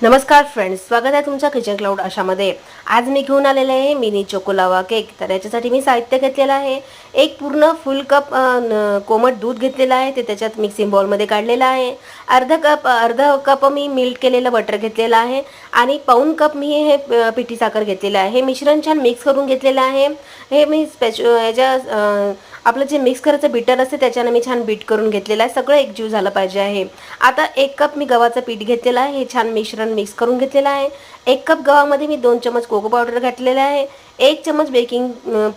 नमस्कार फ्रेंड्स, स्वागत आहे तुमच्या किचन क्लाउड आशामध्ये। आज मी घेऊन आलेले आहे मिनी चोको लावा केक। तर याच्यासाठी मी साहित्य घेतलेलं आहे, एक पूर्ण फुल कप कोमट दूध घेतलेलं आहे, ते त्याच्यात मिक्सिंग बाउलमध्ये काढलेलं आहे। अर्धा कप मी मेल्ट केलेलं बटर घेतलेलं आहे आणि पाऊण कप मी हे पिठी साखर घेतलेलं आहे। हे मिश्रण छान मिक्स करून घेतलेलं आहे। हे मी आपलं जे मिक्स करायचं बीटर असते त्याच्याने मी छान बीट करून घेतलेलं आहे। सगळं एकजीव झालं पाहिजे आहे। आता 1 कप मी गव्हाचं पीठ घेतलेलं आहे, हे छान मिश्रण मिक्स करून घेतलेलं आहे। 1 कप गव्हामध्ये मी 2 चमच कोको पावडर घातलेला आहे, 1 चमच बेकिंग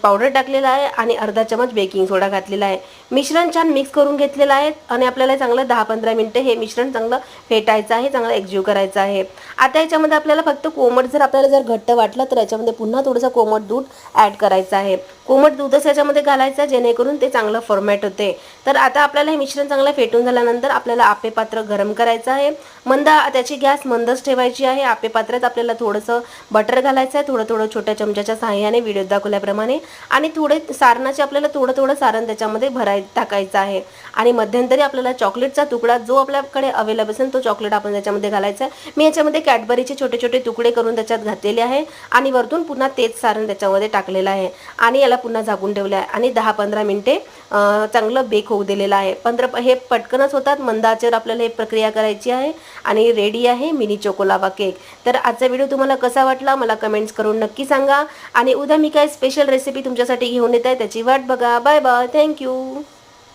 पावडर टाकलेला आहे आणि अर्धा चमच बेकिंग सोडा घातलेला आहे। मिश्रण छान मिक्स करून घेतलेलं आहे आणि आपल्याला चांगलं 10-15 मिनिटं हे मिश्रण चांगलं फेटायचं आहे, चांगलं एकजीव करायचं आहे। आता याच्यामध्ये आपल्याला फक्त कोमट आपल्याला जर घट्ट वाटलं तर याच्यामध्ये पुन्हा थोडंसं कोमट दूध ॲड करायचं आहे। कोमट दूधच याच्यामध्ये घालायचं जेणेकरून ते चांगलं फॉर्मॅट होते। तर आता आपल्याला हे मिश्रण चांगलं फेटून झाल्यानंतर आपल्याला आप्पे पात्र गरम करायचं आहे। त्याची गॅस मंदच ठेवायची आहे। आप्पे पात्रात आपल्याला थोडंसं बटर घालायचं आहे, थोडं छोट्या चमच्याच्या सहाय्याने व्हिडिओ दाखवल्याप्रमाणे, आणि थोडे सारणाचे आपल्याला थोडं सारण त्याच्यामध्ये टाकायचं आहे। आणि मध्यंतरी आपल्याला चॉकलेटचा तुकडा जो आपल्याकडे अवेलेबल असेल तो चॉकलेट आपण त्याच्यामध्ये घालायचा आहे। मी याच्यामध्ये कॅडबरीचे छोटे तुकडे करून त्याच्यात घातलेले आहे आणि वरतून पुन्हा तेच सारण त्याच्यामध्ये टाकलेलं आहे आणि याला पुन्हा झाकून ठेवलं आहे आणि 10-15 मिनिटे चांगलं बेक होऊ दिलेलं आहे। हे पटकनच होतात, मंद आचेवर आपल्याला हे प्रक्रिया करायची आहे आणि रेडी आहे मिनी चोको लावा केक। तर आजचा व्हिडिओ तुम्हाला कसा वाटला मला कमेंट्स करून नक्की सांगा आणि उद्या मी काय स्पेशल रेसिपी तुमच्यासाठी घेऊन येत आहे त्याची वाट बघा। Bye bye, thank you.